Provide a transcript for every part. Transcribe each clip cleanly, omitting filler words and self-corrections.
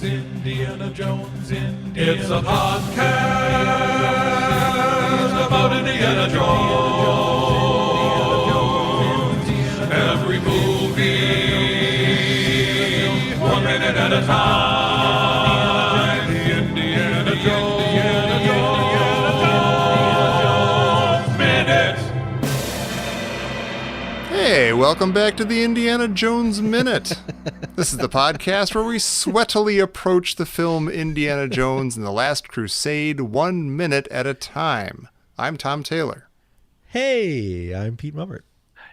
Indiana Jones, It's a podcast about Indiana Jones. Every movie, 1 minute at a time. The Indiana Jones Minute. Hey, welcome back to the Indiana Jones Minute. This is the podcast where we sweatily approach the film Indiana Jones and the Last Crusade 1 minute at a time. I'm Tom Taylor. Hey, I'm Pete Mummert.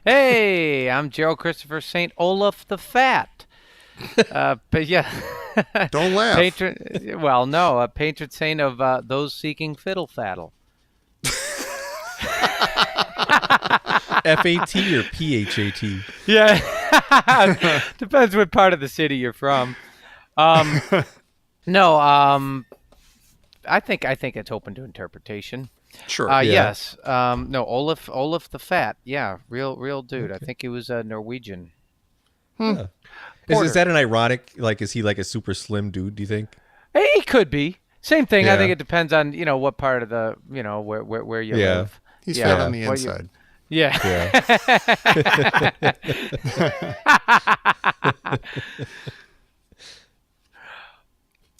Hey, I'm Gerald Christopher St. Olaf the Fat. But yeah. Don't laugh. Patron saint of those seeking fiddle faddle. F-A-T or P-H-A-T? Yeah. Depends what part of the city you're from. I think it's open to interpretation. Sure. Yes. Olaf the Fat. Yeah, real dude. Okay. I think he was Norwegian. Yeah. Is that an ironic, is he like a super slim dude, do you think? Hey, he could be. Same thing. Yeah. I think it depends on, what part of the, where you live. He's fat on the inside. Yeah.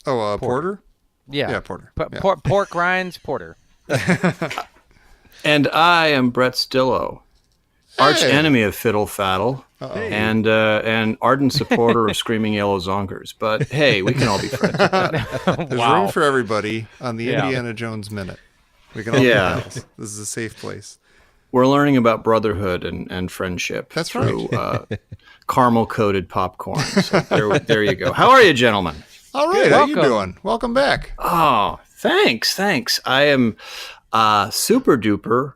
Porter? Yeah. Yeah, Porter. Pork rinds, Porter. And I am Brett Stillo, arch enemy of Fiddle Faddle, and ardent supporter of Screaming Yellow Zonkers. But hey, we can all be friends with that. There's room for everybody on the Indiana Jones Minute. We can all be pals. This is a safe place. We're learning about brotherhood and friendship through caramel-coated popcorn. So there you go. How are you, gentlemen? All right. How you doing? Welcome back. Oh, thanks. I am super duper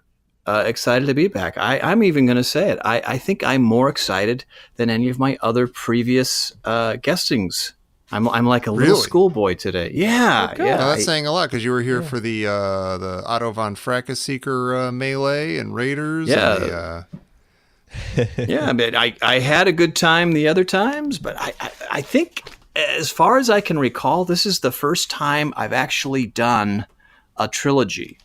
excited to be back. I'm even going to say it. I think I'm more excited than any of my other previous guestings. I'm like a little schoolboy today. Yeah. Okay. Now, that's saying a lot because you were here for the Otto von Frackeseeker melee and Raiders. Yeah. Yeah, but I had a good time the other times, but I think as far as I can recall, this is the first time I've actually done a trilogy.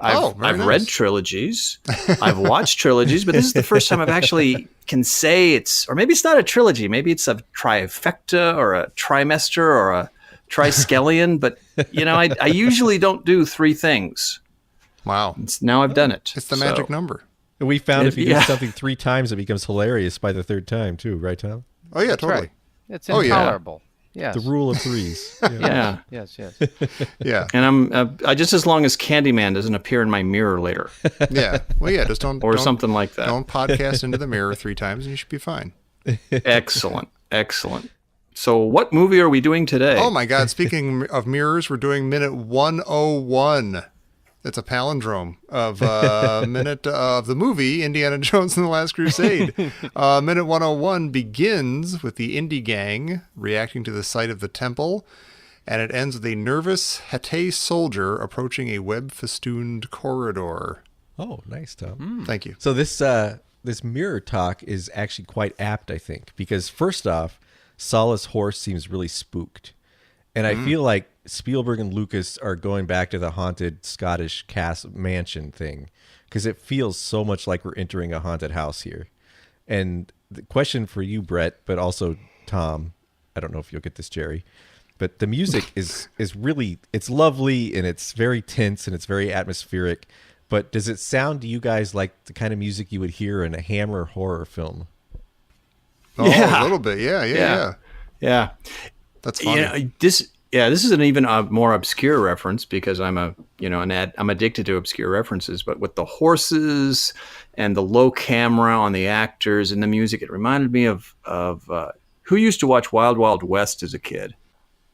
I've read trilogies, I've watched trilogies, but this is the first time I've actually can say or maybe it's not a trilogy, maybe it's a trifecta or a trimester or a triskelion, but I usually don't do three things. Wow. Now I've done it. It's the magic number. We found if you do something three times, it becomes hilarious by the third time too, right, Tom? Oh yeah, totally. Right. It's intolerable. Yes. The rule of threes. Yeah. Yes. Yeah. And I just as long as Candyman doesn't appear in my mirror later. Yeah. Well, yeah. Just don't something like that. Don't podcast into the mirror 3 times, and you should be fine. Excellent. So, what movie are we doing today? Oh my God! Speaking of mirrors, we're doing minute 101. It's a palindrome of minute of the movie Indiana Jones and the Last Crusade. Minute 101 begins with the Indy gang reacting to the sight of the temple, and it ends with a nervous Hatay soldier approaching a web-festooned corridor. Oh, nice, Tom. Thank you. So this mirror talk is actually quite apt, I think, because first off, Sala's horse seems really spooked. And I feel like Spielberg and Lucas are going back to the haunted Scottish mansion thing because it feels so much like we're entering a haunted house here. And the question for you, Brett, but also Tom, I don't know if you'll get this, Jerry, but the music is really, it's lovely and it's very tense and it's very atmospheric. But does it sound to you guys like the kind of music you would hear in a Hammer horror film? Oh, a little bit. Yeah. That's funny. This is an even more obscure reference because I'm I'm addicted to obscure references. But with the horses and the low camera on the actors and the music, it reminded me of who used to watch Wild Wild West as a kid.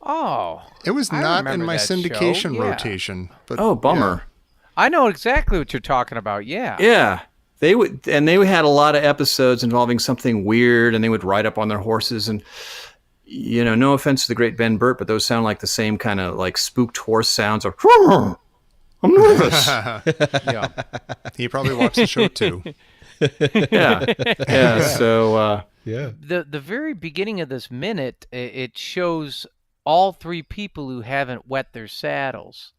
Oh, it was not in my syndication show. rotation. But bummer. Yeah. I know exactly what you're talking about. Yeah. Yeah. They had a lot of episodes involving something weird, and they would ride up on their horses and. No offense to the great Ben Burt, but those sound like the same kind of like spooked horse sounds of, I'm nervous. Yeah. He probably watched the show too. Yeah. So, The very beginning of this minute, it shows all three people who haven't wet their saddles.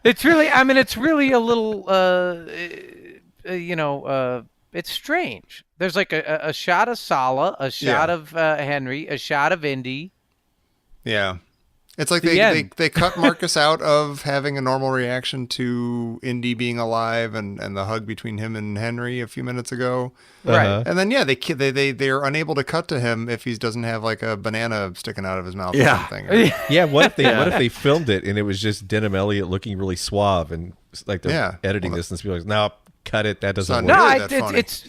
It's really, I mean, it's really a little, it's strange. There's like a shot of Sala, a shot of Henry, a shot of Indy. Yeah. It's like The end. they cut Marcus out of having a normal reaction to Indy being alive and the hug between him and Henry a few minutes ago. Right. And then they're unable to cut to him if he doesn't have like a banana sticking out of his mouth or Yeah. something. Yeah, what if they filmed it and it was just Denham Elliott looking really suave and like they're editing this and people are like, no, cut it, that doesn't not work. really that funny. It's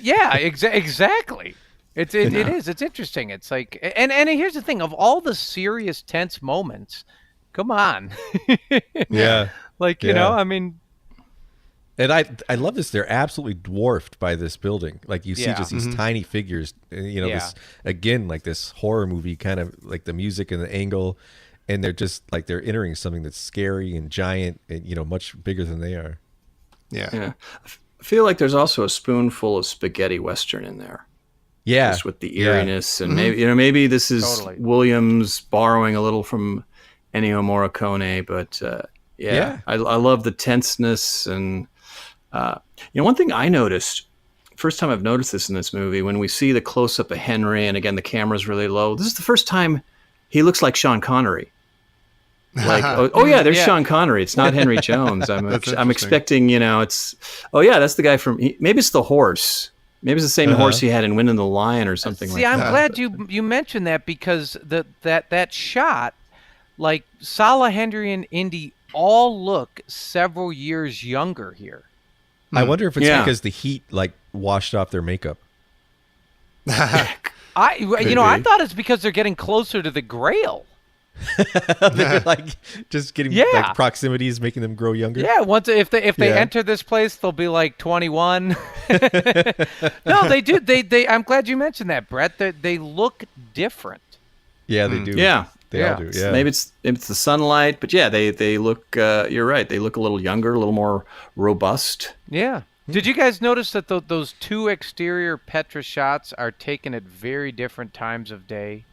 exactly. It is. It's interesting. It's like, and here's the thing: of all the serious, tense moments, come on, Yeah. like you Yeah. know, I mean, And I love this. They're absolutely dwarfed by this building. Like you see Yeah. just these tiny figures. You know, this again, like this horror movie kind of like the music and the angle, and they're just like they're entering something that's scary and giant and much bigger than they are. Yeah. I feel like there's also a spoonful of spaghetti western in there. Yeah, Just with the eeriness and maybe this is Totally. Williams borrowing a little from Ennio Morricone, but I love the tenseness and one thing I noticed, first time I've noticed this in this movie, when we see the close up of Henry and again the camera's really low. This is the first time he looks like Sean Connery. Like there's Sean Connery. It's not Henry Jones. I'm expecting that's the guy from maybe it's the horse. Maybe it's the same horse he had in Wind and the Lion or something like that. I'm glad you mentioned that because that shot, like Sala, Henry, and Indy all look several years younger here. I wonder if it's because the heat like washed off their makeup. I thought it's because they're getting closer to the Grail. They're like just getting like proximity is making them grow younger. Yeah, once if they enter this place, they'll be like 21. No, they do. They I'm glad you mentioned that, Brett. They look different. Yeah, they do. Yeah. They all do. Yeah. Maybe it's the sunlight, but they look. You're right. They look a little younger, a little more robust. Yeah. Did you guys notice that those two exterior Petra shots are taken at very different times of day?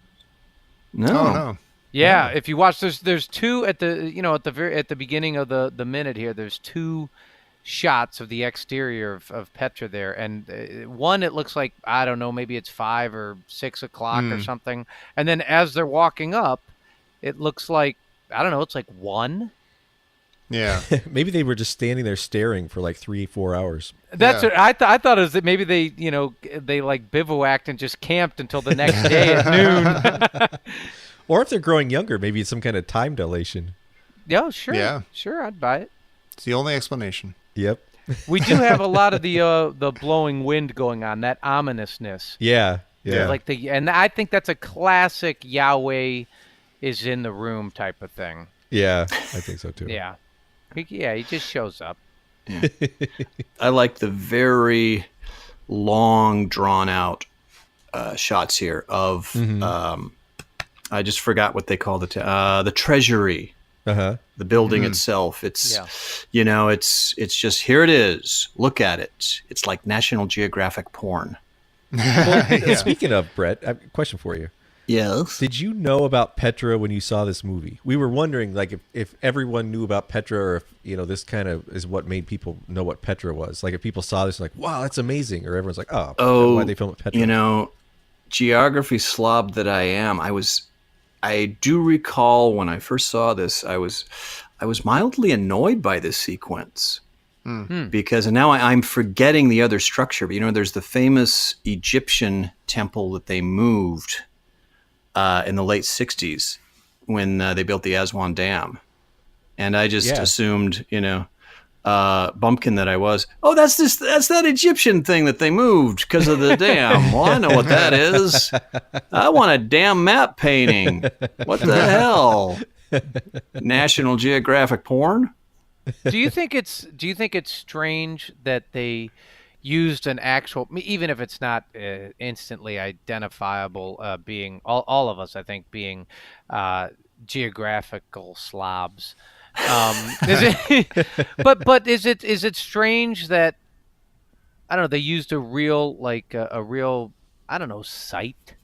No. Oh, no. Yeah, if you watch, there's two at the beginning of the minute here. There's two shots of the exterior of Petra there, and one it looks like I don't know, maybe it's 5 or 6 o'clock or something, and then as they're walking up, it looks like I don't know, it's like 1. Yeah. Maybe they were just standing there staring for like 3-4 hours. That's what I thought it was that maybe they like bivouacked and just camped until the next day at noon. Or if they're growing younger, maybe it's some kind of time dilation. Yeah, sure. Yeah. Sure, I'd buy it. It's the only explanation. Yep. We do have a lot of the blowing wind going on, that ominousness. Yeah. Yeah. And I think that's a classic Yahweh is in the room type of thing. Yeah, I think so too. Yeah. He just shows up. I like the very long, drawn out shots here of. I just forgot what they call the treasury, Uh-huh. the building itself. It's, it's just here it is. Look at it. It's like National Geographic porn. Well, speaking of, Brett, I have a question for you. Yes. Did you know about Petra when you saw this movie? We were wondering, like, if everyone knew about Petra, or if this kind of is what made people know what Petra was. Like, if people saw this, like, wow, that's amazing, or everyone's like, oh, why'd they film it Petra? Geography slob that I am, I do recall when I first saw this, I was mildly annoyed by this sequence because now I'm forgetting the other structure. But there's the famous Egyptian temple that they moved in the late '60s when they built the Aswan Dam, and I just assumed, bumpkin that I was. Oh, that's that Egyptian thing that they moved because of the dam. Well, I know what that is. I want a damn map painting. What the hell? National Geographic porn? Do you think it's strange that they used an actual, even if it's not instantly identifiable, being all of us, I think, being geographical slobs. But is it strange that I don't know, they used a real I don't know, site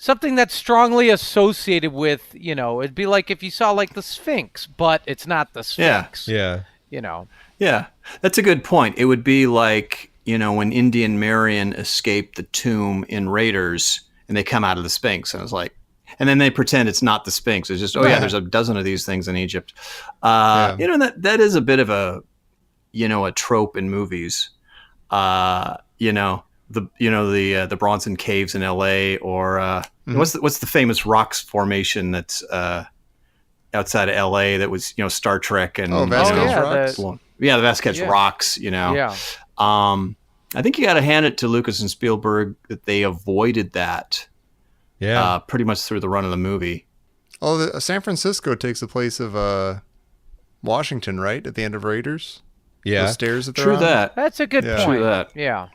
something that's strongly associated with, it'd be like if you saw like the Sphinx, but it's not the Sphinx. Yeah. Yeah, that's a good point. It would be like, when Indian Marion escaped the tomb in Raiders and they come out of the Sphinx. And it's like, and then they pretend it's not the Sphinx. It's just, there's a dozen of these things in Egypt. That is a bit of a trope in movies. The Bronson Caves in L.A. or what's the famous rocks formation that's outside of L.A. that was Vasquez Star Trek and Rocks. The Vasquez Rocks. Yeah. I think you got to hand it to Lucas and Spielberg that they avoided that. Yeah. Pretty much through the run of the movie. Oh, San Francisco takes the place of Washington, right? At the end of Raiders. Yeah. The stairs that they're True on. that. That's a good point. True that. Yeah.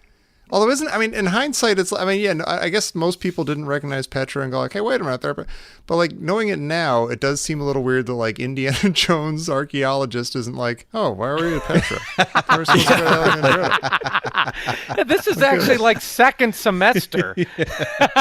Although in hindsight, I guess most people didn't recognize Petra and go like, hey, wait a minute there. But like knowing it now, it does seem a little weird that like Indiana Jones archaeologist isn't like, oh, why are we at Petra? We're supposed to go down the road. This is actually like second semester.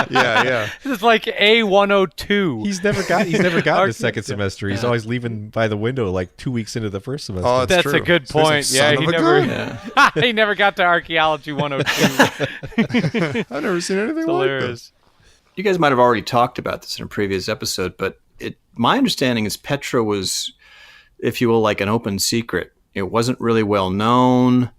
Yeah. This is like A102. He's never gotten the second semester. He's always leaving by the window like 2 weeks into the first semester. Oh, That's true. a good So he's like, point. son of a gun. He never got to archaeology 102. I've never seen anything like Hilarious. this. You guys might have already talked about this in a previous episode, but my understanding is Petra was, if you will, like an open secret. It wasn't really well known.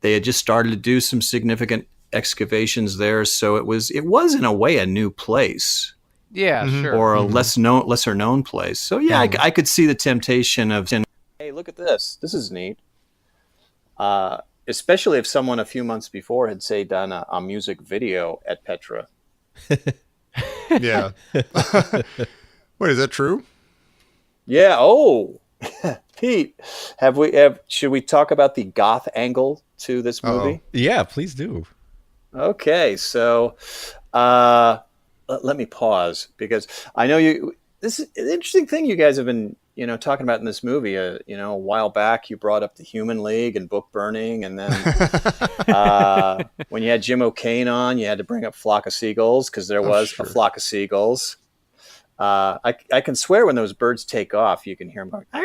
They had just started to do some significant excavations there, so it was in a way a new place. Yeah, sure. Or a lesser known place. So yeah, I could see the temptation of, hey, look at this. This is neat. Especially if someone a few months before had, say, done a music video at Petra. Yeah. Wait, is that true? Yeah. Oh, Pete, should we talk about the goth angle to this movie? Yeah, please do. Okay, so let me pause because I know this is an interesting thing you guys have been talking about in this movie. A while back you brought up the Human League and book burning, and then when you had Jim O'Kane on, you had to bring up Flock of Seagulls because there was a flock of seagulls. I can swear when those birds take off, you can hear them going, I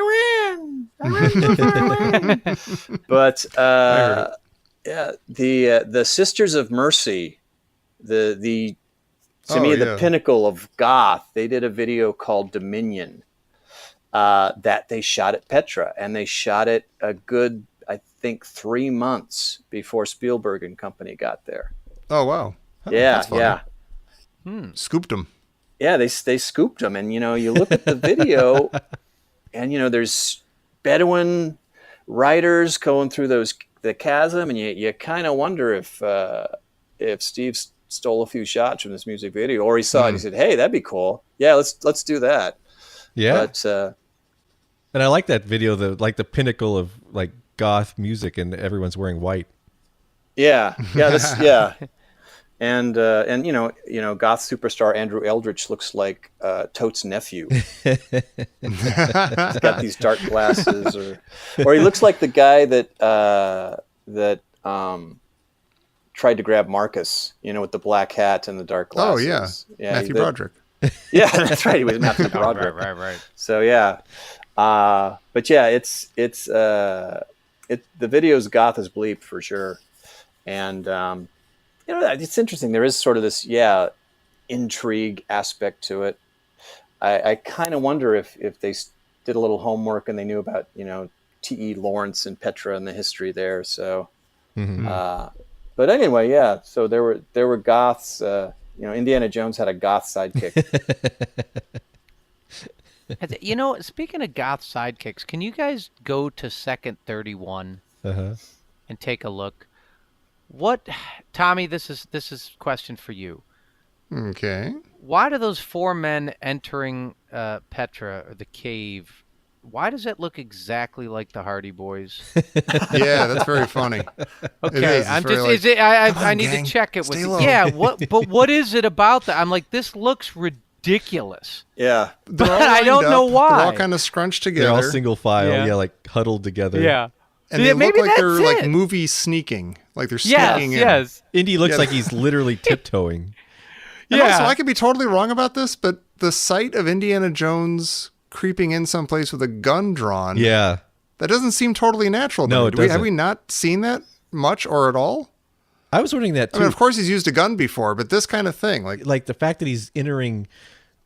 ran too far away. But the Sisters of Mercy, the pinnacle of goth, they did a video called Dominion that they shot at Petra, and they shot it a good, I think, 3 months before Spielberg and company got there. Oh, wow. Yeah. Scooped them. Yeah, they scooped them, and you look at the video, and there's Bedouin riders going through the chasm, and you kind of wonder if Steve stole a few shots from this music video, or he saw it and he said, "Hey, that'd be cool. Yeah, let's do that." Yeah, but and I like that video, the pinnacle of like goth music, and everyone's wearing white. Yeah. And goth superstar Andrew Eldritch looks like Tote's nephew. He's got these dark glasses, or he looks like the guy that tried to grab Marcus, with the black hat and the dark glasses. Oh yeah, Matthew Broderick. Yeah, that's right. He was Matthew Broderick. Right. So yeah, but yeah, it's the video's goth as bleep for sure, and. It's interesting. There is sort of this, intrigue aspect to it. I kind of wonder if they did a little homework and they knew about, T.E. Lawrence and Petra and the history there. So, but anyway, yeah. So there were goths. Indiana Jones had a goth sidekick. Speaking of goth sidekicks, can you guys go to Second 31 and take a look? What, Tommy? This is a question for you. Okay. Why do those four men entering Petra or the cave? Why does it look exactly like the Hardy Boys? Yeah, that's very funny. Okay, I need to check it with. Yeah, what is it about that? I'm like, this looks ridiculous. Yeah, but I don't know why. They're all kind of scrunched together. They're all single file. Yeah, like huddled together. Yeah. And they look like they're like movie sneaking. Like they're sneaking in. Indy looks like he's literally tiptoeing. And also, I could be totally wrong about this, but the sight of Indiana Jones creeping in someplace with a gun drawn, Yeah. that doesn't seem totally natural. No, it doesn't. Have we not seen that much or at all? I was wondering that too. I mean, of course he's used a gun before, but this kind of thing, Like the fact that he's entering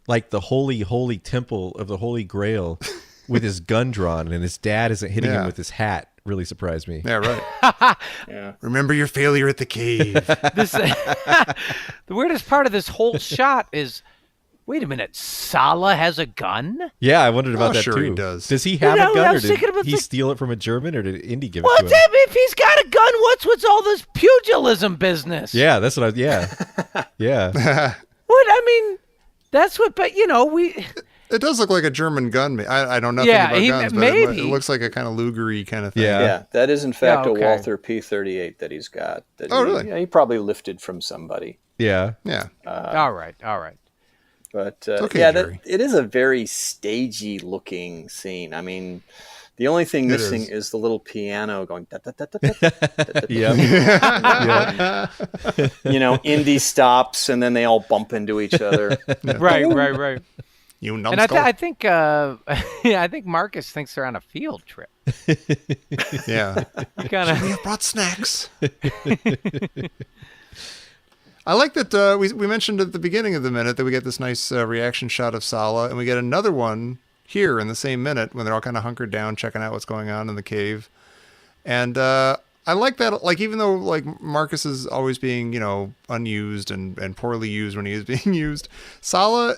like the holy temple of the Holy Grail with his gun drawn and his dad isn't hitting him with his hat really surprised me. yeah, right. Yeah. Remember your failure at the cave. This, the weirdest part of this whole shot is, wait a minute, Sala has a gun? Yeah, I wondered about Oh, that sure too. he does. Does he have You know, a I gun, or was thinking did about he the- steal it from a German, or did Indy give it What's to him? if he's got a gun? What's all this pugilism business? Yeah, that's what I. Yeah, yeah. What I mean, that's what. But we. It does look like a German gun. I don't know nothing Yeah, about guns, but maybe. it looks like a kind of Luger-y kind of thing. Yeah. Yeah, that is in fact okay. a Walther P38 that he's got. That Really? He probably lifted from somebody. Yeah. Yeah. All right. But okay, yeah, Jerry. it is a very stagey looking scene. I mean, the only thing missing is the little piano going. Da, da, da, da, da, da, da, da, Yeah. yeah. Indy stops and then they all bump into each other. Right. You And numbskull. I think, I think Marcus thinks they're on a field trip. Yeah. He kind of. We brought snacks. I like that we mentioned at the beginning of the minute that we get this nice reaction shot of Sala, and we get another one here in the same minute when they're all kind of hunkered down, checking out what's going on in the cave. And I like that, like, even though like Marcus is always being, unused and poorly used when he is being used, Sala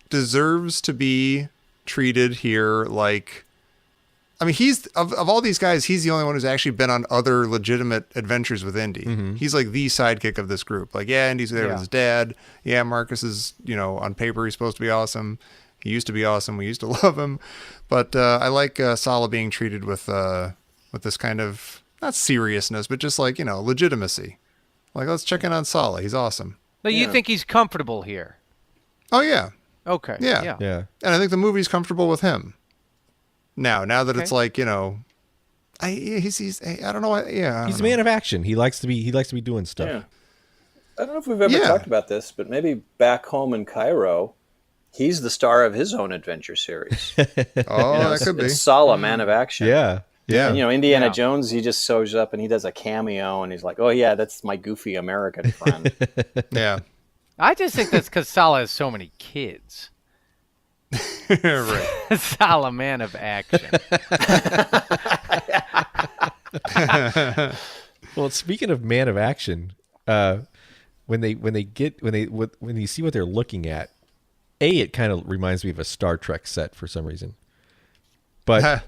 deserves to be treated here like, I mean, he's of all these guys, he's the only one who's actually been on other legitimate adventures with Indy. Mm-hmm. He's like the sidekick of this group. Like, yeah, Indy's there with his dad. Yeah, Marcus is, on paper he's supposed to be awesome. He used to be awesome. We used to love him. But I like Sala being treated with this kind of, not seriousness, but just like, legitimacy. Like, let's check in on Sala. He's awesome. But you think he's comfortable here? Oh, yeah. Okay. Yeah. Yeah. And I think the movie's comfortable with him. Now that Okay. it's like, I don't know. He's a man of action. He likes to be doing stuff. Yeah. I don't know if we've ever Yeah. talked about this, but maybe back home in Cairo, he's the star of his own adventure series. Oh, that could be. It's Sala, man of action. Yeah. Yeah. And, Indiana Yeah. Jones, he just shows up and he does a cameo and he's like, oh, yeah, that's my goofy American friend. Yeah. I just think that's because Sala has so many kids. Right. Sala, man of action. Well, speaking of man of action, when you see what they're looking at, it kind of reminds me of a Star Trek set for some reason. But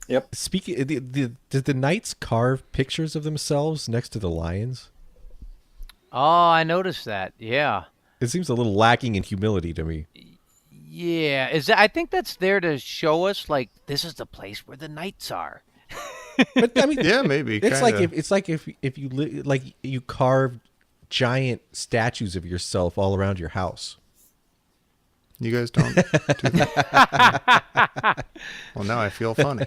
Yep. speaking, did the knights carve pictures of themselves next to the lions? Oh, I noticed that. Yeah. It seems a little lacking in humility to me. Yeah. I think that's there to show us, like, this is the place where the knights are. But I mean, Yeah, maybe. it's kinda. like if you you carved giant statues of yourself all around your house. You guys don't do that. Well, now I feel funny.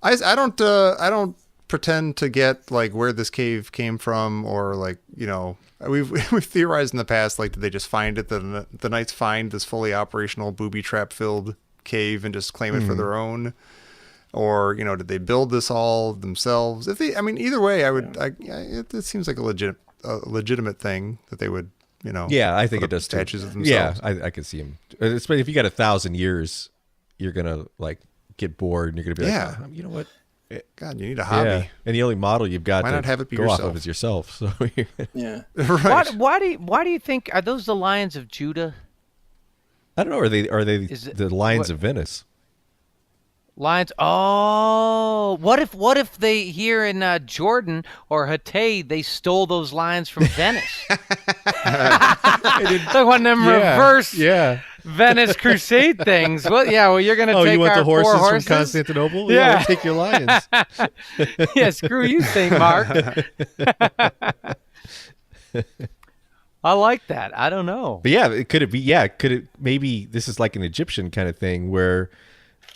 I don't pretend to get like where this cave came from, or like, we've theorized in the past, like, did they just find it? The knights find this fully operational booby trap filled cave and just claim it for their own, or did they build this all themselves? Either way, it seems like a legitimate thing that they would. Yeah, I think put it up does too. statues of themselves. Yeah, I could see him. Especially if you got 1,000 years, you're gonna like get bored, and you're gonna be like, Yeah. you know what? God, you need a hobby. Yeah. And the only model you've got Why to not have it be go off yourself? of is yourself. So Yeah. Right. Why do you think, are those the Lions of Judah? I don't know. Are they Is it- the Lions what- of Venice? Lions. Oh, what if they here in Jordan or Hatay they stole those lions from Venice? Like one of them reverse Venice Crusade things. Well, you're gonna take you want our the horses poor from horses? Constantinople? Yeah. We'll take your lions. Yeah, screw you, St. Mark. I like that. I don't know. But yeah, could it maybe this is like an Egyptian kind of thing where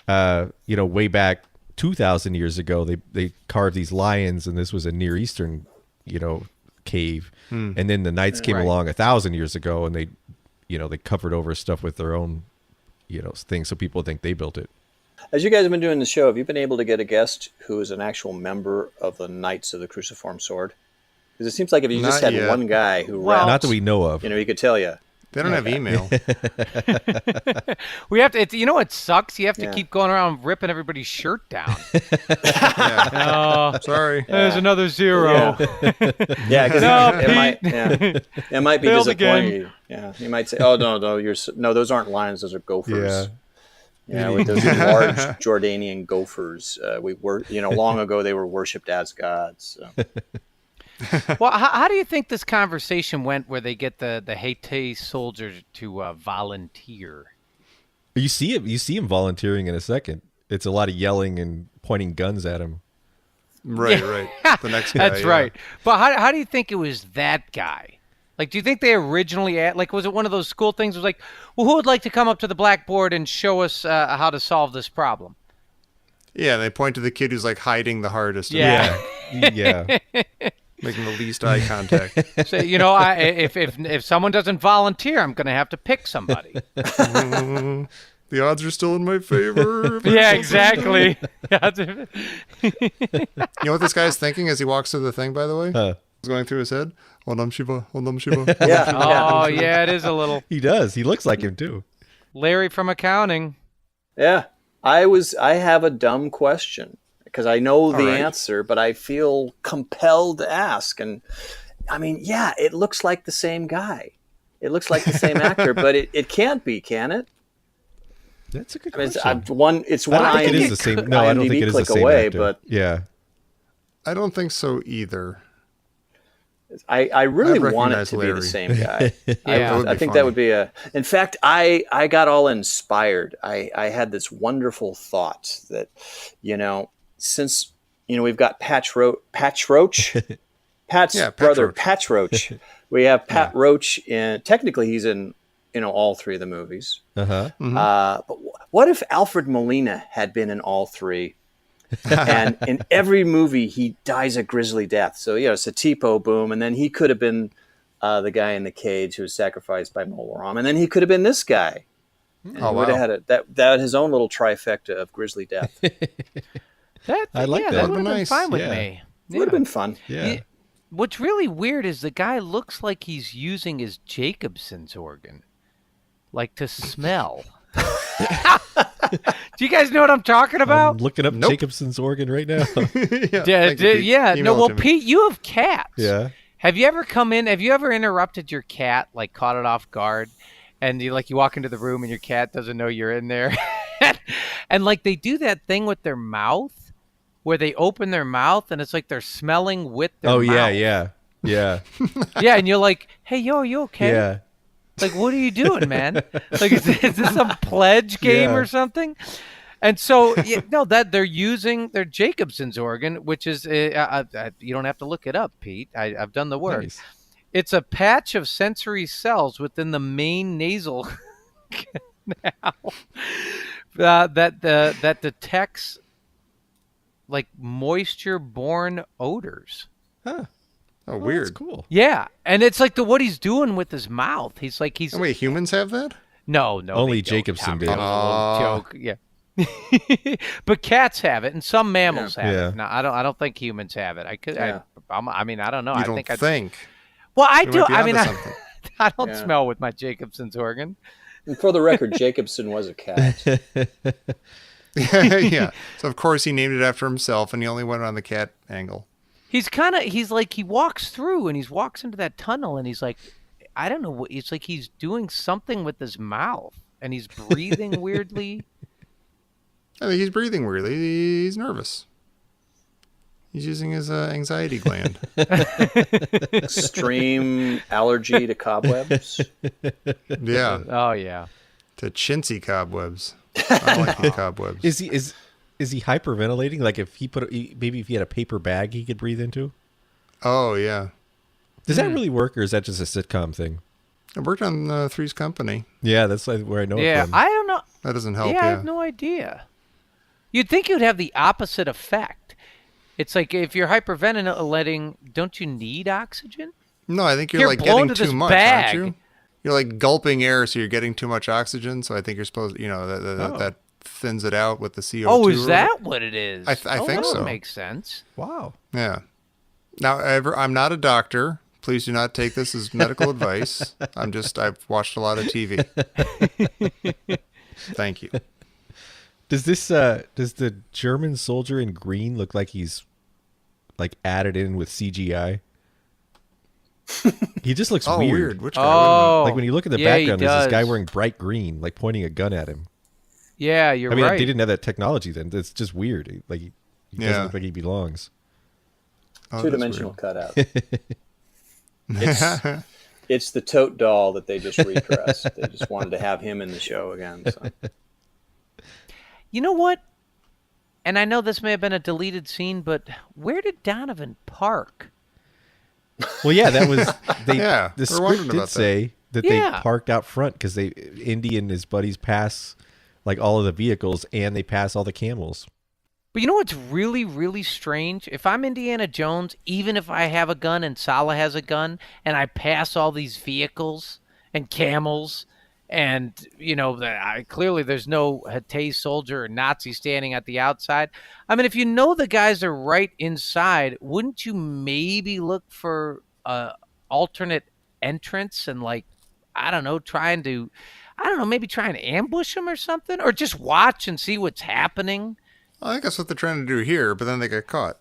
way back 2,000 years ago they carved these lions, and this was a Near Eastern cave, and then the knights came along 1,000 years ago, and they covered over stuff with their own thing, so people think they built it. As you guys have been doing the show, have you been able to get a guest who is an actual member of the Knights of the Cruciform Sword? Because it seems like if you just had one guy who rapped, not that we know of, he could tell you. They don't have email. We have to. You know what sucks? You have to keep going around ripping everybody's shirt down. Sorry. There's another zero. Yeah, because it might be disappointing. Yeah, you might say, "Oh no, those aren't lions; those are gophers." Yeah, with those large Jordanian gophers. Long ago they were worshipped as gods. So. Well, how do you think this conversation went where they get the Hatay soldiers to volunteer? You see him volunteering in a second. It's a lot of yelling and pointing guns at him. Right. The next guy. That's right. But how do you think it was that guy? Like, do you think they originally was it one of those school things? It was like, well, who would like to come up to the blackboard and show us how to solve this problem? Yeah, they point to the kid who's like hiding the hardest. Yeah. Making the least eye contact. So, if someone doesn't volunteer, I'm going to have to pick somebody. The odds are still in my favor. Yeah, exactly. You know what this guy's thinking as he walks through the thing, by the way? It's going through his head. Onam Shiva, Onam Shiva. Yeah. Oh, yeah, it is a little. He does. He looks like him too. Larry from accounting. Yeah. I have a dumb question. Because I know the answer, but I feel compelled to ask. And I mean, it looks like the same guy. It looks like the same actor, but it can't be, can it? That's a good question. It's one. I don't think it is the same. No, I don't think it is the same actor. But yeah, I don't think so either. I really want it to be the same guy. I think that would be in fact, I got all inspired. I had this wonderful thought that, since we've got Pat's brother Patch Roach. We have Pat Roach in. Technically, he's in all three of the movies. But what if Alfred Molina had been in all three? And in every movie, he dies a grisly death. So it's a tipo boom, and then he could have been the guy in the cage who was sacrificed by Molaram, and then he could have been this guy. And would have had that his own little trifecta of grisly death. I like that. That would have been fine with me. It would have been fun. Yeah. What's really weird is the guy looks like he's using his Jacobson's organ, like to smell. Do you guys know what I'm talking about? I'm looking up Jacobson's organ right now. No, well, Pete, you have cats. Yeah. Have you ever interrupted your cat, like caught it off guard, and you walk into the room and your cat doesn't know you're in there, and like they do that thing with their mouth, where they open their mouth and it's like they're smelling with their mouth. Yeah. Yeah, and you're like, hey, yo, you okay? Yeah. Like, what are you doing, man? Like, is this some pledge game or something? And so, that they're using their Jacobson's organ, which is, you don't have to look it up, Pete. I've done the work. Nice. It's a patch of sensory cells within the main nasal canal that detects like moisture-borne odors. Huh. Oh, weird. That's cool. Yeah, and it's like what he's doing with his mouth. He's. Oh, wait, humans have that? No. Only they don't, Jacobson Tommy. did. That was a little joke. Yeah. But cats have it, and some mammals have Yeah. it. No, I don't think humans have it. I don't know. You don't think? Well, I You do. might be I mean, onto something. I don't smell with my Jacobson's organ. And for the record, Jacobson was a cat. Yeah. So of course he named it after himself, and he only went on the cat angle. He walks through and he walks into that tunnel and he's like, I don't know what, it's like he's doing something with his mouth and he's breathing weirdly. I think he's breathing weirdly. He's nervous. He's using his anxiety gland. Extreme allergy to cobwebs. Yeah. Oh yeah. To chintzy cobwebs. I like these cobwebs. Is he hyperventilating? Like if maybe if he had a paper bag he could breathe into? Oh yeah. Does that really work, or is that just a sitcom thing? I worked on Three's Company. Yeah, that's where I know it Yeah, from. I don't know. That doesn't help. I have no idea. You'd think you'd have the opposite effect. It's like if you're hyperventilating, don't you need oxygen? No, I think you're Here, like blow getting into this too much, bag. aren't you? You're like gulping air, so you're getting too much oxygen. So I think you're supposed, that thins it out with the CO2. Oh, is or that what it is? I think that so. Would make sense. Wow. Yeah. Now, I'm not a doctor. Please do not take this as medical advice. I've watched a lot of TV. Thank you. Does the German soldier in green look like he's like added in with CGI? He just looks weird. Which guy? Oh, Like when you look at the yeah, background, he there's this guy does. wearing bright green, like pointing a gun at him. Yeah, you're I mean, right. they didn't have that technology then. It's just weird. Like he doesn't look like he belongs. Oh, Two-dimensional cutout. It's the tote doll that they just repressed. They just wanted to have him in the show again. So. You know what? And I know this may have been a deleted scene, but where did Donovan park? Well, yeah, that was they. Yeah, The we're wondering script did about that. say that Yeah. they parked out front because Indy and his buddies pass like all of the vehicles and they pass all the camels. But you know what's really, really strange? If I'm Indiana Jones, even if I have a gun and Sala has a gun, and I pass all these vehicles and camels, and, clearly there's no Hatay soldier or Nazi standing at the outside. I mean, if you know the guys are right inside, wouldn't you maybe look for a alternate entrance and, like, maybe try and ambush them or something? Or just watch and see what's happening? I think that's what they're trying to do here, but then they get caught.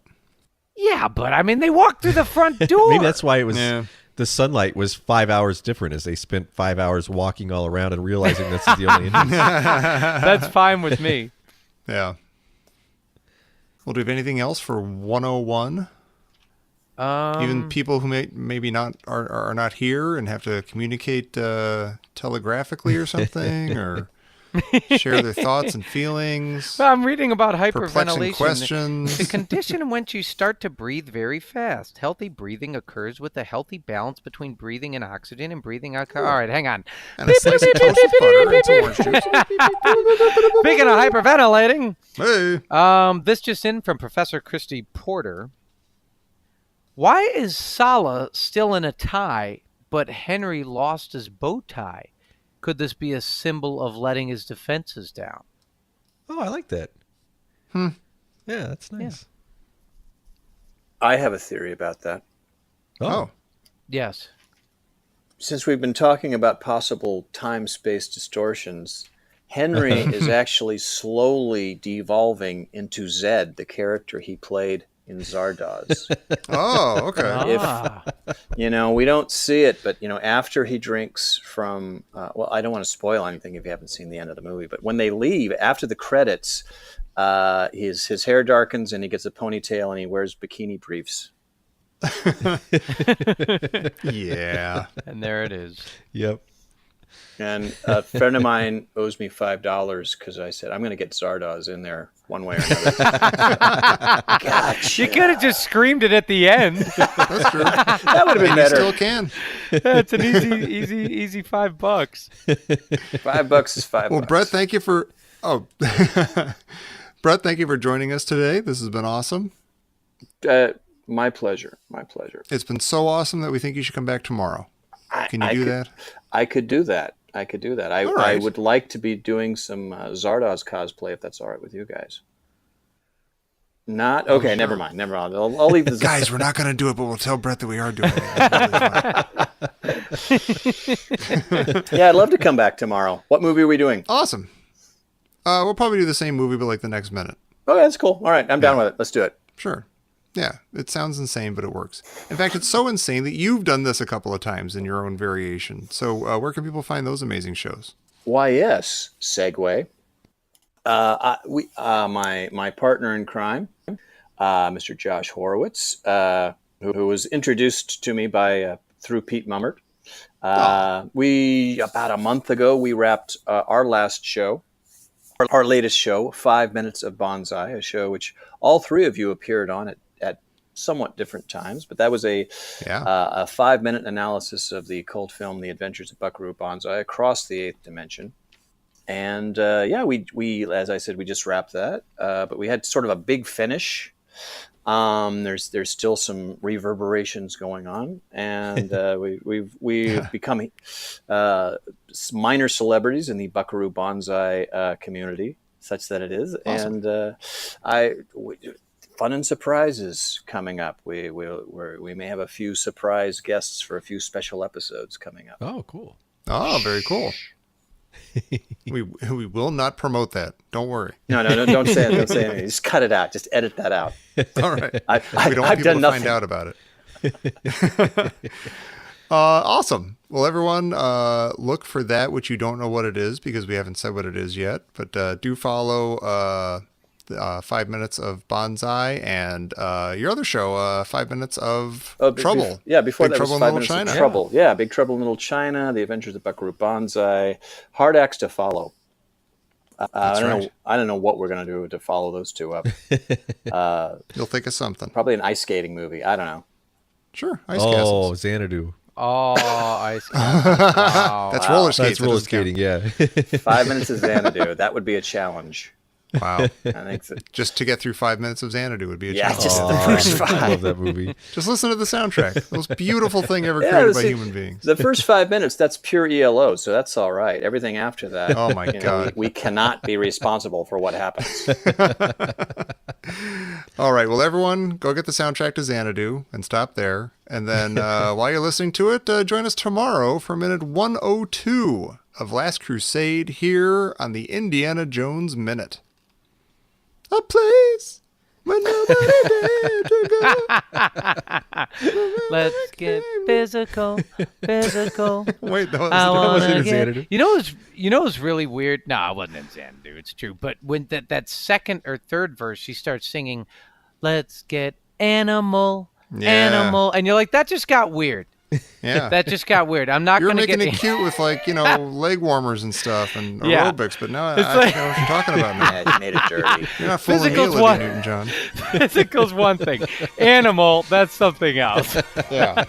Yeah, but I mean, they walked through the front door. Maybe that's why it was. Yeah. The sunlight was 5 hours different as they spent 5 hours walking all around and realizing this is the only entrance. That's fine with me. Yeah. Well, do we have anything else for 101? Even people who maybe not are not here and have to communicate telegraphically or something, or share their thoughts and feelings. Well, I'm reading about Perplexing hyperventilation. questions. The condition in which you start to breathe very fast. Healthy breathing occurs with a healthy balance between breathing in oxygen and breathing out. All right, hang on. And a slice of toasted butter and some orange juice. Speaking of hyperventilating, Hey. this just in from Professor Christy Porter. Why is Sala still in a tie, but Henry lost his bow tie? Could this be a symbol of letting his defenses down? Oh, I like that. Yeah, that's nice. I have a theory about that. Oh. Yes. Since we've been talking about possible time-space distortions, Henry is actually slowly devolving into Zed, the character he played in Zardoz. Oh, okay. We don't see it, but, after he drinks from, I don't want to spoil anything if you haven't seen the end of the movie, but when they leave, after the credits, his hair darkens and he gets a ponytail and he wears bikini briefs. Yeah. And there it is. Yep. And a friend of mine owes me $5 because I said, I'm going to get Zardoz in there one way or another. Gotcha. You could have just screamed it at the end. That's true. That would have been You better. still can. That's an easy $5. $5 is $5. Well, Brett, thank you for... Oh. Brett, thank you for joining us today. This has been awesome. My pleasure. My pleasure. It's been so awesome that we think you should come back tomorrow. Can you do that? I could do that. I right. would like to be doing some Zardoz cosplay if that's all right with you guys. Not okay. sure. Never mind. I'll leave this. Guys, we're not going to do it, but we'll tell Brett that we are doing it. Yeah, I'd love to come back tomorrow. What movie are we doing? Awesome. We'll probably do the same movie, but like the next minute. Okay, that's cool. All right, I'm down with it. Let's do it. Sure. Yeah, it sounds insane, but it works. In fact, it's so insane that you've done this a couple of times in your own variation. So where can people find those amazing shows? Why, yes. Segue. My partner in crime, Mr. Josh Horowitz, who was introduced to me through Pete Mummert. About a month ago, we wrapped our last show, our latest show, 5 Minutes of Banzai, a show which all three of you appeared on at somewhat different times, but that was a 5-minute analysis of the cult film The Adventures of Buckaroo Banzai across the eighth dimension. And we as I said, we just wrapped that, but we had sort of a big finish There's still some reverberations going on, and we've become minor celebrities in the Buckaroo Banzai community, such that it is. Awesome. And fun and surprises coming up. We may have a few surprise guests for a few special episodes coming up. Oh, cool. Oh, very cool. we will not promote that. Don't worry. No, don't say it. Don't say anything. Just cut it out. Just edit that out. All right. We don't want people to find out about it. Awesome. Well, everyone, look for that, which you don't know what it is because we haven't said what it is yet. But do follow 5 Minutes of Banzai and your other show, 5 Minutes of Trouble. Before Big that Trouble was in 5 Little Minutes China. of Trouble. Yeah, Big Trouble in Little China, The Adventures of Buckaroo Banzai. Hard acts to follow. I don't know what we're going to do to follow those two up. You'll think of something. Probably an ice skating movie. I don't know. Sure. Ice castles. Xanadu. Oh, ice cream. Wow. That's roller skates. That's roller skating, yeah. 5 Minutes of Xanadu. That would be a challenge. Wow. I think so. Just to get through 5 Minutes of Xanadu would be a Yeah, challenge. just the first I five. love that movie. Just listen to the soundtrack. The most beautiful thing ever created by human beings. The first 5 minutes, that's pure ELO, so that's all right. Everything after that, Oh, my God. we cannot be responsible for what happens. All right. Well, everyone, go get the soundtrack to Xanadu and stop there. And then while you're listening to it, join us tomorrow for minute 102 of Last Crusade here on the Indiana Jones Minute. A place where nobody dared to go. Let's get physical. Wait, that I wanna wasn't in get- Xanadu. You know what's really weird? No, it wasn't in Xanadu. It's true. But when that second or third verse, she starts singing, "Let's get animal, animal," and you're like, that just got weird. Yeah. That just got weird. I'm not You're going to making get it cute with leg warmers and stuff and Yeah. aerobics, but now It's I think I know what you're talking about now. Yeah, you made it dirty. You're not fooling me, Physical's Olivia one. Newton-John. Physical's one thing. Animal, that's something else. Yeah.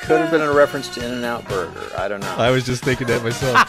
Could have been a reference to In-N-Out Burger. I don't know. I was just thinking that myself.